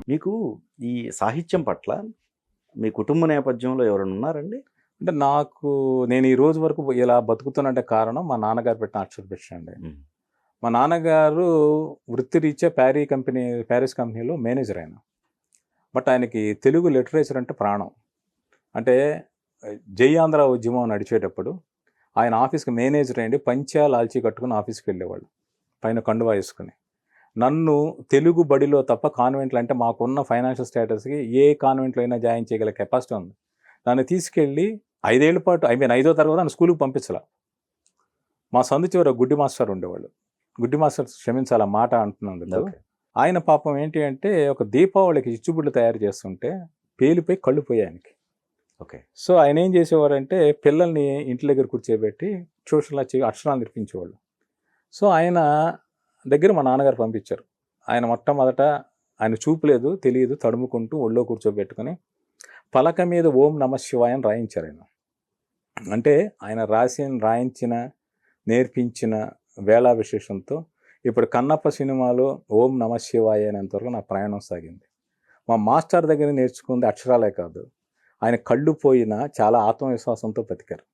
మీకు ఈ సాహిత్యం పట్ల మీ కుటుంబ నేపథ్యంలో ఎవరైనా ఉన్నారండి? అంటే నేను ఈ రోజు వరకు ఇలా బతుకుతున్నంటే కారణం మా నాన్నగారు పెట్టిన అక్షరభిక్ష అండి. హ్మ్. మా నాన్నగారు వృత్తిరీత్యా ప్యారిస్ కంపెనీలో మేనేజర్ ఆయన. బట్ ఆయనకి తెలుగు లిటరేచర్ అంటే ప్రాణం. అంటే జై ఆంధ్ర ఉద్యమం నడిచేటప్పుడు ఆయన ఆఫీస్‌కి మేనేజర్ అయ్యుండి పంచా, లాల్చీ కట్టుకొని ఆఫీస్‌కి వెళ్ళేవాళ్ళు. పైన కండువా యేసుకొని. నన్ను తెలుగు బడిలో తప్ప కాన్వెంట్‌లో అంటే మాకున్న ఫైనాన్షియల్ స్టేటస్‌కి ఏ కాన్వెంట్‌లో అయినా జాయిన్ చేయగల కెపాసిటీ ఉంది. నన్ను తీసుకెళ్ళి 5 ఏళ్ల పాటు ఐదో తరగతి నన్ను స్కూలుకి పంపించలా. మా సందు చివర గుడ్డి మాస్టర్ ఉండేవాళ్ళు. గుడ్డి మాస్టర్ క్షమించాలి ఆ మాట అంటున్నందుకు. ఓకే. ఆయన పాపం ఏంటి అంటే ఒక దీపావళికి చిచ్చుబుడ్లు తయారు చేస్తుంటే పేలిపోయి కళ్ళు పోయాయి ఆయనకి. ఓకే. సో ఆయన ఏం చేసేవారంటే పిల్లల్ని ఇంటి దగ్గర కూర్చోబెట్టి ట్యూషన్‌లు అక్షరాలు నేర్పించేవాళ్ళు. సో ఆయన దగ్గర మా నాన్నగారు పంపించారు. ఆయన మొట్టమొదట ఆయన చూపు లేదు, తెలీదు తడుముకుంటూ ఒళ్ళో కూర్చోబెట్టుకొని పలక మీద ఓం నమః శివాయ అని రాయించారు ఆయన. అంటే ఆయన రాయించిన, నేర్పించిన వేళా విశేషంతో ఇప్పుడు కన్నప్ప సినిమాలో ఓం నమః శివాయ అనేంతవరకు నా ప్రయాణం సాగింది. మా మాస్టర్ దగ్గర నేర్చుకుంది అక్షరాలే కాదు, ఆయన కళ్ళు పోయినా చాలా ఆత్మవిశ్వాసంతో బతికారు.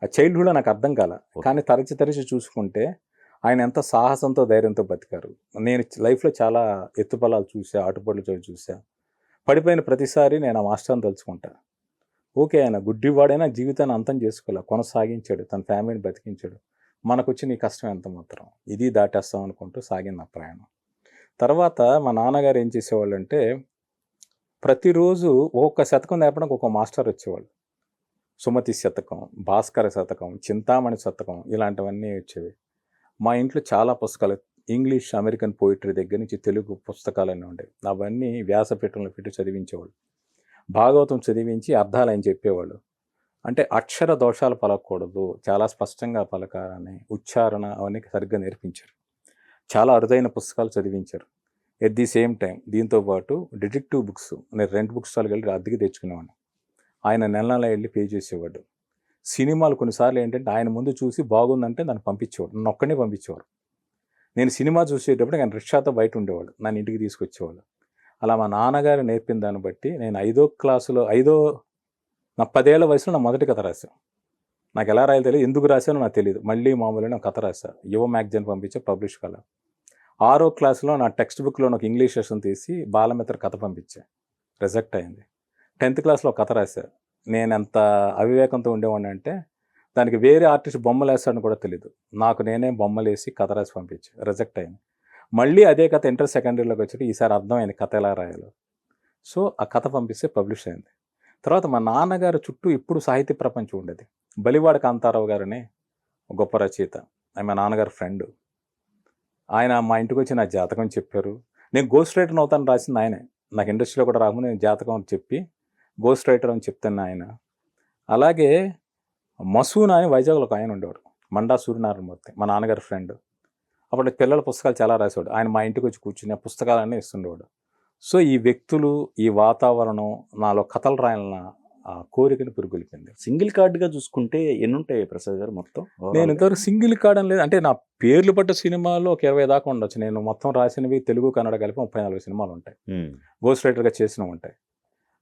ఆ చైల్డ్‌హుడ్‌లో నాకు అర్థం కాల. కానీ తరచి చూసుకుంటే ఆయన ఎంత సాహసంతో, ధైర్యంతో బతికారు. నేను లైఫ్‌లో చాలా ఎత్తుపల్లాలు చూసా, అటుపళ్ళు చూసా. పడిపోయిన ప్రతిసారి నేను ఆ మాస్టర్‌ని తలుచుకుంటా. ఓకే. ఆయన గుడ్డివాడైనా జీవితాన్ని అంతం చేసుకోలే. కొనసాగించాడు. తన ఫ్యామిలీని బతికించాడు. మనకొచ్చిన ఈ కష్టం ఎంత మాత్రం. ఇది దాటేస్తాం అనుకుంటూ సాగింది నా ప్రయాణం. తర్వాత మా నాన్నగారు ఏం చేసేవాళ్ళంటే ప్రతిరోజు ఒక్కొక్క శతకం నేర్పడానికి ఒక్కో మాస్టర్ వచ్చేవాళ్ళు. సుమతి శతకం, భాస్కర శతకం, చింతామణి శతకం ఇలాంటివన్నీ వచ్చేవి. మా ఇంట్లో చాలా పుస్తకాలు ఇంగ్లీష్, అమెరికన్ పోయిటరీ దగ్గర నుంచి తెలుగు పుస్తకాలన్నీ ఉండేవి. అవన్నీ వ్యాసపీఠంలో పెట్టి చదివించేవాళ్ళు. భాగవతం చదివించి అర్థాలు ఆయన చెప్పేవాళ్ళు. అంటే అక్షర దోషాలు పలకూడదు, చాలా స్పష్టంగా పలకాలని, ఉచ్చారణ అవన్నీ సరిగ్గా నేర్పించారు. చాలా అరుదైన పుస్తకాలు చదివించారు. ఎట్ ది సేమ్ టైం దీంతో పాటు డిటెక్టివ్ బుక్స్ నేను 2 బుక్ స్టాల్‌కి వెళ్ళి అద్దెకి తెచ్చుకునేవాడిని. ఆయన నెల వెళ్ళి పే చేసేవాడు. సినిమాలు కొన్నిసార్లు ఏంటంటే ఆయన ముందు చూసి బాగుందంటే నన్ను పంపించేవాడు. నన్నొక్కడినే పంపించేవారు. నేను సినిమా చూసేటప్పుడు ఆయన రిక్షాతో బయట ఉండేవాడు. నన్ను ఇంటికి తీసుకొచ్చేవాళ్ళు. అలా మా నాన్నగారు నేర్పిన దాన్ని బట్టి నేను నా 10 ఏళ్ల వయసులో నా మొదటి కథ రాశాను. నాకు ఎలా రాయాలో తెలియదు. ఎందుకు రాశానో నాకు తెలీదు. మళ్ళీ మామూలుగానే ఒక కథ రాశా. యువ మ్యాగజైన్ పంపించా, పబ్లిష్ కాలా. 6వ క్లాస్‌లో నా టెక్స్ట్ బుక్‌లో ఒక ఇంగ్లీష్ లెసన్ తీసి బాలమిత్ర కథ పంపించా. రిజెక్ట్ అయింది. 10థ్ క్లాస్‌లో ఒక కథ రాశా. నేనెంత అవివేకంతో ఉండేవాడినంటే దానికి వేరే ఆర్టిస్ట్ బొమ్మలేస్తాడని కూడా తెలీదు. నాకు నేనే బొమ్మలేసి కథ రాసి పంపించా. రిజెక్ట్ అయింది. మళ్ళీ అదే కథ ఇంటర్ సెకండరీలోకి వచ్చి ఈసారి అర్థమైంది కథ ఎలా రాయాలో. సో ఆ కథ పంపిస్తే పబ్లిష్ అయింది. తర్వాత మా నాన్నగారు చుట్టూ ఎప్పుడు సాహిత్య ప్రపంచం ఉండేది. బలివాడ కాంతారావు గారని గొప్ప రచయిత. ఆయన మా నాన్నగారి ఫ్రెండ్. ఆయన మా ఇంటికొచ్చి నా జాతకం చెప్పారు. నేను గోస్ట్ రైటర్‌ని అవుతానని రాసింది ఆయనే. నాకు ఇండస్ట్రీలో కూడా రాకముందు నేను జాతకం చెప్పి గోస్ట్ రైటర్ అని చెప్తున్న ఆయన. అలాగే మసూనా అని వైజాగ్‌లో ఒక ఆయన ఉండేవాడు. మండా సూర్యనారాయణమూర్తి మా నాన్నగారి ఫ్రెండ్. అప్పుడు పిల్లల పుస్తకాలు చాలా రాసేవాడు. ఆయన మా ఇంటికొచ్చి కూర్చుని ఆ పుస్తకాలన్నీ ఇస్తుండేవాడు. సో ఈ వ్యక్తులు, ఈ వాతావరణం నాలో కథలు రాయాలన్న కోరికని పురికొల్పింది. సింగిల్ కార్డ్‌గా చూసుకుంటే ఎన్నుంటాయి ప్రసాద్ గారు మొత్తం నేను ఓవరాల్‌గా? ఇంతవరకు సింగిల్ కార్డ్ అని లేదు. అంటే నా పేర్లు పడ్డ సినిమాలు ఒక 20 దాకా ఉండొచ్చు. నేను మొత్తం రాసినవి తెలుగు, కన్నడ కలిపి 34 సినిమాలుంటాయి. హ్మ్. గోస్ట్ రైటర్‌గా చేసినవుంటాయి.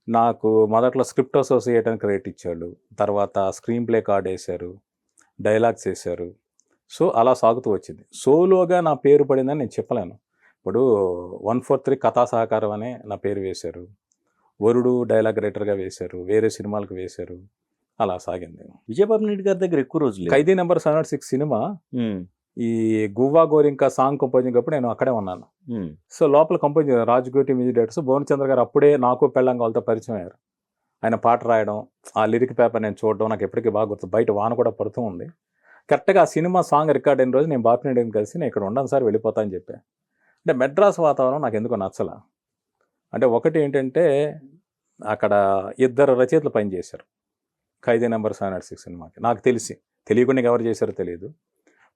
నాకు మొదట్లో స్క్రిప్ట్ అసోసియేట్ అని క్రెడిట్ ఇచ్చాడు. తర్వాత స్క్రీన్ ప్లే కార్డ్ ఏశారు. డైలాగ్స్ ఏశారు. సో అలా సాగుతూ వచ్చింది. సోలోగా నా పేరు పడిందని నేను చెప్పలేను. ఇప్పుడు 143 కథా సహకారం అనే నా పేరు వేశారు. వరుడు డైలాగ్ రైటర్‌గా వేశారు. వేరే సినిమాలకు వేశారు. అలా సాగింది. విజయబాబు నాయుడు గారి దగ్గర ఎక్కువ రోజులు లేరు. 'ఖైదీ నంబర్ 706' సినిమా హ్మ్. ఈ 'గువ్వా గోరింకా' సాంగ్ కంపోజింగ్ అప్పుడు నేను అక్కడే ఉన్నాను. హ్మ్. సో లోపల compose Raj-Koti music directors Bhuvanachandra గారు అప్పుడే నాకు పెళ్ళాం వాళ్ళతో పరిచయం అయ్యారు. ఆయన పాట రాయడం, ఆ లిరిక్ పేపర్ నేను చూడడం నాకు ఎప్పటికీ బాగా గుర్తు. బయట వాన కూడా పడుతూ ఉంది. కరెక్ట్‌గా ఆ సినిమా సాంగ్ రికార్డ్ అయిన రోజు నేను బాపినీడిని కలిసి నేను ఇక్కడ ఉండను సార్ వెళ్ళిపోతా అని చెప్పా. అంటే మెడ్రాస్ వాతావరణం నాకెందుకో నచ్చల. అంటే ఒకటి ఏంటంటే అక్కడ ఇద్దరు రచయితలు పనిచేశారు. 'ఖైదీ నంబర్ 706' సినిమాకి. నాకు తెలియకుండా ఎవరు చేశారో తెలీదు.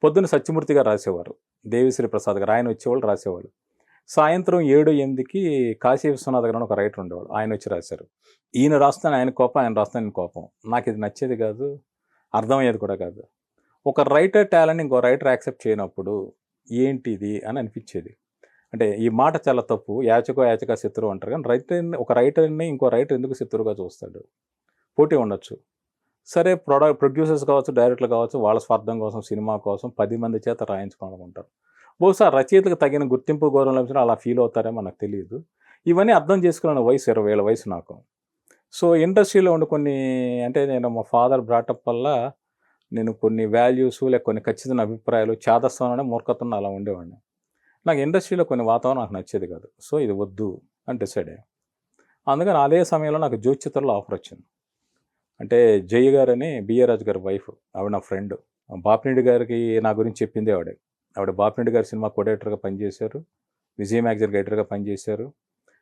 పొద్దున్న సత్యమూర్తి గారు రాసేవారు. దేవిశ్రీ ప్రసాద్ గారు ఆయన వచ్చేవాళ్ళు రాసేవాళ్ళు. సాయంత్రం 7, 8కి కాశీ విశ్వనాథ్ గారు అని ఒక రైటర్ ఉండేవాడు. ఆయన వచ్చి రాశారు. ఈయన రాస్తాను ఆయన కోపం, ఆయన రాస్తాను ఆయన కోపం. నాకు ఇది నచ్చేది కాదు. అర్థమయ్యేది కూడా కాదు. ఒక రైటర్ టాలెంట్‌ని ఇంకో రైటర్ యాక్సెప్ట్ చేయనప్పుడు ఏంటిది అని అనిపించేది. అంటే ఈ మాట చాలా తప్పు. యాచక శత్రువు అంటారు. కానీ ఒక రైటర్‌ని ఇంకో రైటర్ ఎందుకు శత్రువుగా చూస్తాడు? పోటీ ఉండొచ్చు. సరే ప్రొడ్యూసర్స్ కావచ్చు, డైరెక్టర్లు కావచ్చు, వాళ్ళ స్వార్థం కోసం, సినిమా కోసం 10 మంది చేత రాయించుకోవాలనుకుంటారు. బహుశా రచయితలకు తగిన గుర్తింపు, గౌరవం లభించడం అలా ఫీల్ అవుతారేమో నాకు తెలీదు. ఇవన్నీ అర్థం చేసుకున్న వయసు 20 ఏళ్ల వయసు నాకు. సో, ఇండస్ట్రీలో ఉండి కొన్ని అంటే నేను మా ఫాదర్ బ్రాటప్ వల్ల నేను కొన్ని వాల్యూస్ లేక కొన్ని ఖచ్చితమైన అభిప్రాయాలు, చాదస్తం మూర్ఖత్వం అలా ఉండేవాడిని. నాకు ఇండస్ట్రీలో కొన్ని వాతావరణం నాకు నచ్చేది కాదు. సో, ఇది వద్దు అని డిసైడ్ అయ్యాను. అందుకని అదే సమయంలో నాకు జ్యోతిచిత్రలో ఆఫర్ వచ్చింది. అంటే జయ గారని బిఏ రాజు గారి వైఫ్, ఆవిడ నా ఫ్రెండ్. బాపిరెడ్డి గారికి నా గురించి చెప్పిందే ఆవిడ. ఆవిడ బాపిరెడ్డి గారి సినిమా కోడైరెక్టర్గా పనిచేశారు, విజయ మ్యాగజైన్ ఎడిటర్గా పనిచేశారు.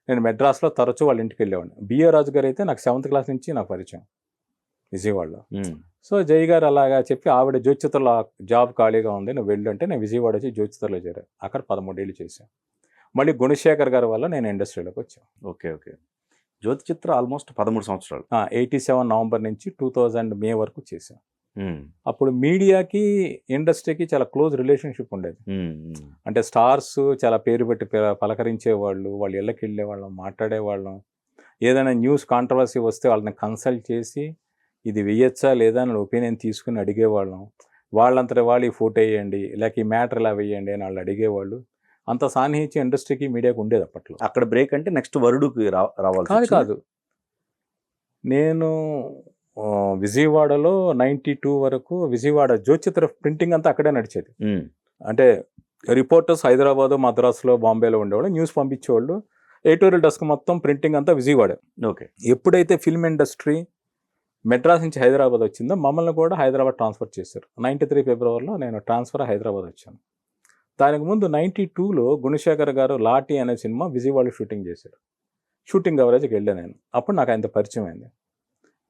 నేను మెడ్రాస్లో తరచూ వాళ్ళ ఇంటికి వెళ్ళేవాడిని. బిఏ రాజు గారు అయితే నాకు 7th క్లాస్ నుంచి నాకు పరిచయం విజయవాడలో. సో జయ గారు అలాగా చెప్పి ఆవిడ జ్యోతిచిత్రలో జాబ్ ఖాళీగా ఉంది, నువ్వు వెళ్ళు అంటే నేను విజయవాడ వచ్చి జ్యోతిచిత్రలో చేరాను. అక్కడ 13 ఏళ్ళు చేశాను. మళ్ళీ గుణశేఖర్ గారి వల్ల నేను ఇండస్ట్రీలోకి వచ్చాను. ఓకే. ఓకే. జ్యోతిచిత్ర ఆల్మోస్ట్ 13 సంవత్సరాలు. 87 నవంబర్ నుంచి 2000 మే వరకు చేశాను. అప్పుడు మీడియాకి ఇండస్ట్రీకి చాలా క్లోజ్ రిలేషన్షిప్ ఉండేది. అంటే స్టార్స్ చాలా పేరు పెట్టి పలకరించేవాళ్ళు, వాళ్ళ ఇళ్ళకి వెళ్ళేవాళ్ళం, మాట్లాడేవాళ్ళం. ఏదైనా న్యూస్ కాంట్రవర్సీ వస్తే వాళ్ళని కన్సల్ట్ చేసి ఇది వేయచ్చా లేదా అని ఒపీనియన్ తీసుకుని అడిగేవాళ్ళం. వాళ్ళంతటి వాళ్ళు ఈ ఫోటో వేయండి, లేక ఈ మ్యాటర్ ఇలా వేయండి అని వాళ్ళు అడిగేవాళ్ళు. అంత సాన్నిహిత్యం ఇండస్ట్రీకి మీడియాకి ఉండేది అప్పట్లో. అక్కడ బ్రేక్ అంటే నెక్స్ట్ వరుడుకి రావాలి కాదు. నేను విజయవాడలో 92 వరకు విజయవాడ జ్యోతిచిత్ర ప్రింటింగ్ అంతా అక్కడే నడిచేది. అంటే రిపోర్టర్స్ హైదరాబాద్, మద్రాసులో, బాంబేలో ఉండేవాళ్ళు, న్యూస్ పంపించేవాళ్ళు. ఎడిటోరియల్ డెస్క్ మొత్తం ప్రింటింగ్ అంతా విజయవాడ. ఓకే. ఎప్పుడైతే ఫిల్మ్ ఇండస్ట్రీ మెడ్రాస్ నుంచి హైదరాబాద్ వచ్చిందో మమ్మల్ని కూడా హైదరాబాద్ ట్రాన్స్ఫర్ చేశారు. 93 ఫిబ్రవరిలో నేను ట్రాన్స్ఫర్ హైదరాబాద్ వచ్చాను. దానికి ముందు 92లో గుణశేఖర్ గారు లాటి అనే సినిమా విజయవాడలో షూటింగ్ చేశారు. షూటింగ్ కవరేజ్కి వెళ్ళాను నేను. అప్పుడు నాకు ఆయనతో పరిచయం అయింది.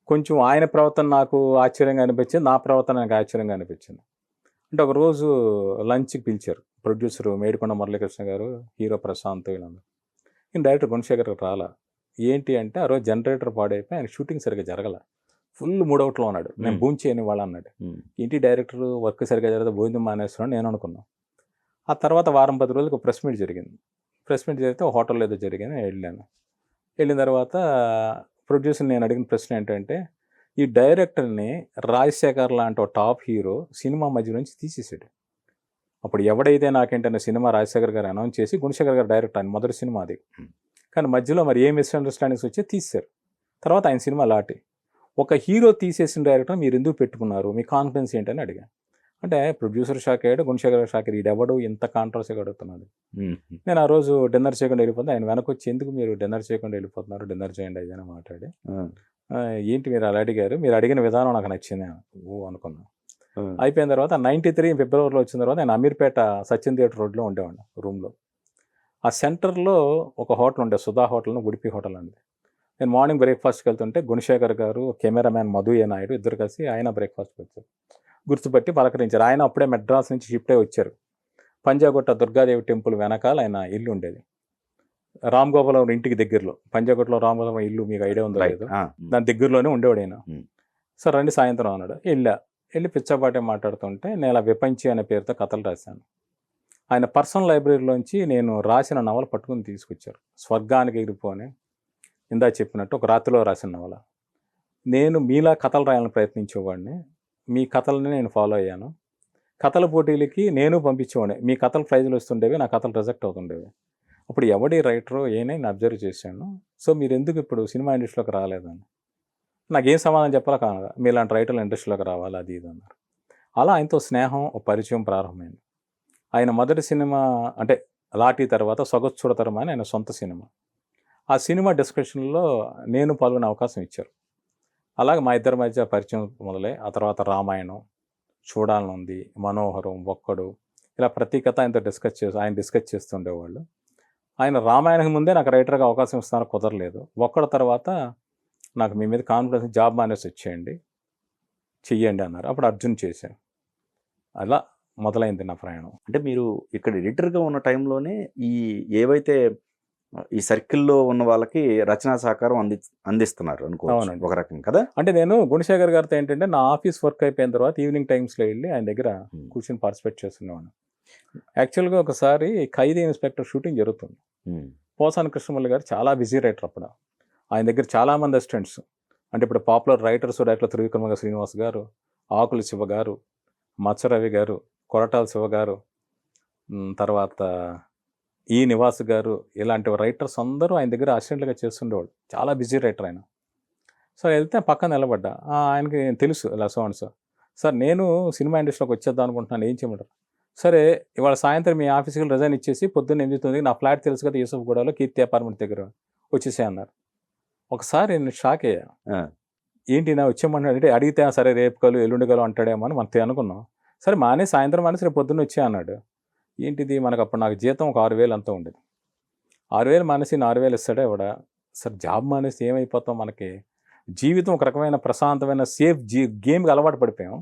కొంచెం ఆయన ప్రవర్తన నాకు ఆశ్చర్యంగా అనిపించింది, నా ప్రవర్తన నాకు ఆశ్చర్యంగా అనిపించింది. అంటే ఒకరోజు లంచ్కి పిలిచారు ప్రొడ్యూసరు మేడికొండ మురళీకృష్ణ గారు, హీరో ప్రశాంత్, వీళ్ళందరూ. నేను డైరెక్టర్ గుణశేఖర్ గారు రాలా. ఏంటి అంటే ఆ రోజు జనరేటర్ పాడైపోయి ఆయన షూటింగ్ సరిగ్గా జరగల, ఫుల్ మూడౌట్లో ఉన్నాడు. నేను భూమి చేయని వాళ్ళు అన్నాడు. ఏంటి డైరెక్టర్ వర్క్ సరిగ్గా జరగదు, భోజనం మానేస్తున్నాడు నేను అనుకున్నాను. ఆ తర్వాత వారం 10 రోజులకు ఒక ప్రెస్ మీట్ జరిగింది. ప్రెస్ మీట్ జరిగితే ఒక హోటల్లో ఏదో జరిగింది, వెళ్ళాను. వెళ్ళిన తర్వాత ప్రొడ్యూసర్ నేను అడిగిన ప్రశ్న ఏంటంటే, ఈ డైరెక్టర్ని రాజశేఖర్ లాంటి ఒక టాప్ హీరో సినిమా మధ్య నుంచి తీసేసాడు. అప్పుడు ఎవడైతే నాకేంటనే సినిమా రాజశేఖర్ గారు అనౌన్స్ చేసి గుణశేఖర్ గారు డైరెక్టర్, ఆయన మొదటి సినిమా అది. కానీ మధ్యలో మరి ఏ మిస్అండర్స్టాండింగ్స్ వచ్చి తీసేశారు. తర్వాత ఆయన సినిమా లాటి. ఒక హీరో తీసేసిన డైరెక్టర్ మీరు ఎందుకు పెట్టుకున్నారు, మీ కాన్ఫిడెన్స్ ఏంటని అడిగాను. అంటే ప్రొడ్యూసర్ షాక్ అయ్యాడు, గుణశేఖర్ షాక్ అయ్యాడు, ఈడెవడు ఇంత కాంట్రవర్సీగా అడుగుతున్నాడు. నేను ఆ రోజు డిన్నర్ చేయకుండా వెళ్ళిపోతే ఆయన వెనక వచ్చి ఎందుకు మీరు డిన్నర్ చేయకుండా వెళ్ళిపోతున్నారు, డిన్నర్ చేయండి అయ్యాని మాట్లాడి, ఏంటి మీరు అలా అడిగారు, మీరు అడిగిన విధానం నాకు నచ్చింది అనుకున్నాను. అయిపోయిన తర్వాత 93 ఫిబ్రవరిలో వచ్చిన తర్వాత నేను అమీర్పేట సచిన్ థియేటర్ రోడ్లో ఉండేవాడిని రూమ్లో. ఆ సెంటర్లో ఒక హోటల్ ఉండే, సుధా హోటల్ని ఉడిపి హోటల్ అండి. నేను మార్నింగ్ బ్రేక్ఫాస్ట్కి వెళ్తుంటే గుణశేఖర్ గారు, కెమెరామ్యాన్ మధు ఏ నాయుడు ఇద్దరు కలిసి ఆయన బ్రేక్ఫాస్ట్కి వచ్చారు. గుర్తుపట్టి పలకరించారు. ఆయన అప్పుడే మెడ్రాస్ నుంచి షిఫ్ట్ అయి వచ్చారు. పంజాగుట్ట దుర్గాదేవి టెంపుల్ వెనకాల ఆయన ఇల్లు ఉండేది, రామ్ గోపాలం ఇంటికి దగ్గరలో. పంజాగుట్టలో రామ్ గోపాలం ఇల్లు మీకు ఐడియా ఉందో లేదు, దాని దగ్గరలోనే ఉండేవాడు ఆయన. సార్ రండి సాయంత్రం అన్నాడు. వెళ్ళి పిచ్చాపాటే మాట్లాడుతుంటే నేను అలా విపంచి అనే పేరుతో కథలు రాశాను. ఆయన పర్సనల్ లైబ్రరీలోంచి నేను రాసిన నవల పట్టుకుని తీసుకొచ్చారు. స్వర్గానికి ఎగిరిపోని, ఇందా చెప్పినట్టు ఒక రాత్రిలో రాసిన నవల. నేను మీలా కథలు రాయాలని ప్రయత్నించేవాడిని, మీ కథలని నేను ఫాలో అయ్యాను. కథల పోటీలకి నేను పంపించేవాడిని, మీ కథలు ప్రైజులు వస్తుండేవి, నా కథలు రిజెక్ట్ అవుతుండేవి. అప్పుడు ఎవడి రైటరో నేను అబ్జర్వ్ చేశాను. సో మీరు ఎందుకు ఇప్పుడు సినిమా ఇండస్ట్రీలోకి రాలేదని నాకేం సమాధానం చెప్పాలో కాదు, మీలాంటి రైటర్లు ఇండస్ట్రీలోకి రావాలి అది ఇది అన్నారు. అలా ఆయనతో స్నేహం, ఒక పరిచయం ప్రారంభమైంది. ఆయన మొదటి సినిమా అంటే లాఠీ తర్వాత సొగసు చూడతరమా అని ఆయన సొంత సినిమా. ఆ సినిమా డిస్కషన్లో నేను పాల్గొనే అవకాశం ఇచ్చారు. అలాగే మా ఇద్దరి మధ్య పరిచయం మొదలై ఆ తర్వాత రామాయణం, చూడాలనుంది, మనోహరం, ఒక్కడు, ఇలా ప్రతి కథ ఆయన డిస్కస్ చేస్తుండేవాళ్ళు. ఆయన రామాయణం ముందే నాకు రైటర్గా అవకాశం ఇస్తానని కుదరలేదు. ఒక్కడు తర్వాత నాకు మీ మీద కాన్ఫిడెన్స్, జాబ్ మానేసి వచ్చేయండి, చెయ్యండి అన్నారు. అప్పుడు అర్జున్ చేశాను. అలా మొదలైంది నా ప్రయాణం. అంటే మీరు ఇక్కడ ఎడిటర్గా ఉన్న టైంలోనే ఏవైతే ఈ సర్కిల్లో ఉన్న వాళ్ళకి రచనా సహకారం అందిస్తున్నారు అనుకోవచ్చు ఒక రకం కదా. అంటే నేను గుణశేఖర్ గారితో ఏంటంటే నా ఆఫీస్ వర్క్ అయిపోయిన తర్వాత ఈవినింగ్ టైమ్స్లో వెళ్ళి ఆయన దగ్గర కూర్చొని పార్టిసిపేట్ చేస్తున్నాను. యాక్చువల్గా ఒకసారి ఖైదీ ఇన్స్పెక్టర్ షూటింగ్ జరుగుతుంది. పోసాని కృష్ణమురళి గారు చాలా బిజీ రైటర్ అప్పుడు. ఆయన దగ్గర చాలామంది అసిస్టెంట్స్, అంటే ఇప్పుడు popular writers director Trivikrama Srinivas గారు, ఆకుల శివ గారు, మత్స్యరవి గారు, కొరటాల శివ గారు, తర్వాత ఈ నివాస్ గారు, ఇలాంటి రైటర్స్ అందరూ ఆయన దగ్గర అసిస్టెంట్లుగా చేస్తుండేవాళ్ళు. చాలా బిజీ రైటర్ ఆయన. సో వెళ్తే పక్కన నిలబడ్డా. ఆయనకి తెలుసు ఇలా సో అండ్ సో. సార్ నేను సినిమా ఇండస్ట్రీలోకి వచ్చేద్దాం అనుకుంటున్నాను, ఏం చేయమంటారు? సరే ఇవాళ సాయంత్రం మీ ఆఫీస్కి రిజైన్ ఇచ్చేసి పొద్దున్న 8:00 నా ఫ్లాట్ తెలుసు కదా యూసఫ్గూడలో కీర్తి అపార్ట్మెంట్ దగ్గర వచ్చేసే అన్నారు. ఒకసారి నేను షాక్ అయ్యా. ఏంటి నా వచ్చేయమంటాడు అంటే, అడిగితే సరే రేపు కలు ఎల్లుండి కలు అంటాడేమో అని మనం అనుకున్నాం. సరే సాయంత్రం మానేసి రేపు పొద్దున్న వచ్చే అన్నాడు. ఏంటిది, మనకు అప్పుడు నాకు జీతం ఒక 6,000 అంతా ఉండేది. 6,000 మానేసి 4,000 ఇస్తాడే ఆవిడ. సరే జాబ్ మానేసి ఏమైపోతాం, మనకి జీవితం ఒక రకమైన ప్రశాంతమైన సేఫ్ గేమ్కి అలవాటు పడిపోయాం.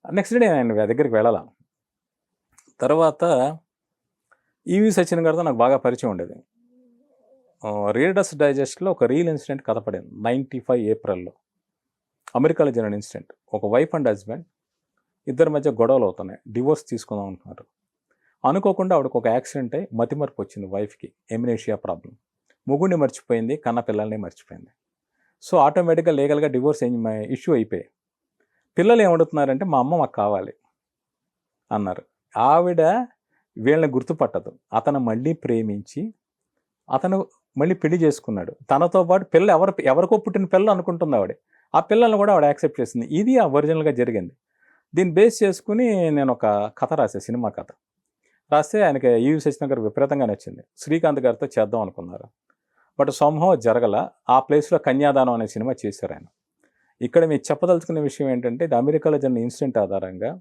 నెక్స్ట్ డే నేను దగ్గరికి వెళ్ళాల. తర్వాత ఈవి సచిన్ గారితో నాకు బాగా పరిచయం ఉండేది. రీడర్స్ డైజెస్ట్లో ఒక రియల్ ఇన్సిడెంట్ కథ పడింది 95 ఏప్రిల్లో. అమెరికాలో జరిగిన ఇన్సిడెంట్. ఒక వైఫ్ అండ్ హస్బెండ్ ఇద్దరి మధ్య గొడవలు అవుతున్నాయి, డివోర్స్ తీసుకుందాం అంటున్నారు. అనుకోకుండా ఆవిడకు ఒక యాక్సిడెంట్ అయి మతిమరుపు వచ్చింది వైఫ్కి, ఎమినేషియా ప్రాబ్లం. మొగుడిని మర్చిపోయింది, కన్న పిల్లల్ని మర్చిపోయింది. సో ఆటోమేటిక్గా లీగల్గా డివోర్స్ ఇష్యూ అయిపోయాయి. పిల్లలు ఏమడుగుతున్నారంటే మా అమ్మ మాకు కావాలి అన్నారు. ఆవిడ వీళ్ళని గుర్తుపట్టదు. అతను మళ్ళీ ప్రేమించి అతను మళ్ళీ పెళ్లి చేసుకున్నాడు. తనతో పాటు పిల్లలు ఎవరికో పుట్టిన పిల్లలు అనుకుంటుంది ఆవిడ. ఆ పిల్లల్ని కూడా ఆవిడ యాక్సెప్ట్ చేసింది. ఇది ఒరిజినల్గా జరిగింది. దీన్ని బేస్ చేసుకుని నేను ఒక కథ రాసే, సినిమా కథ రాస్తే ఆయనకి ఈవి సచిన్ గారు విపరీతంగా నచ్చింది. శ్రీకాంత్ గారితో చేద్దాం అనుకున్నారు, బట్ సంభవం జరగల. ఆ ప్లేస్లో కన్యాదానం అనే సినిమా చేశారు ఆయన. ఇక్కడ మీరు చెప్పదలుచుకునే విషయం ఏంటంటే, ఇది అమెరికాలో జరిగిన ఇన్సిడెంట్ ఆధారంగా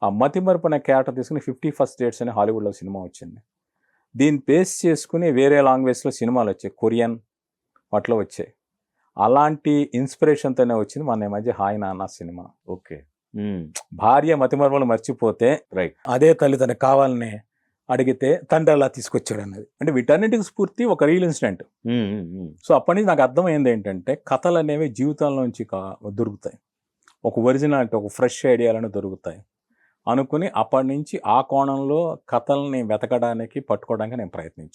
ఆ మతిమరుపు అనే క్యారెక్టర్ తీసుకుని 51st Dates అనే హాలీవుడ్లో సినిమా వచ్చింది. దీన్ని బేస్ చేసుకుని వేరే లాంగ్వేజ్లో సినిమాలు వచ్చాయి, కొరియన్ వాటిలో వచ్చాయి. అలాంటి ఇన్స్పిరేషన్తోనే వచ్చింది మన ఈ మధ్య హాయ్ నాన్న సినిమా. ఓకే. భార్య మతిమరుపులు మర్చిపోతే రైట్, అదే తల్లి తనకు కావాలని అడిగితే తండ్రి అలా తీసుకొచ్చాడు అన్నది. అంటే వీటన్నిటికి స్ఫూర్తి ఒక రియల్ ఇన్సిడెంట్. సో అప్పటి నుంచి నాకు అర్థమైంది ఏంటంటే, కథలు అనేవి జీవితంలోంచి దొరుకుతాయి, ఒక ఒరిజినాలిటీ, ఒక ఫ్రెష్ ఐడియాలను దొరుకుతాయి అనుకుని అప్పటి నుంచి ఆ కోణంలో కథల్ని వెతకడానికి, పట్టుకోవడానికి నేను ప్రయత్నించాను.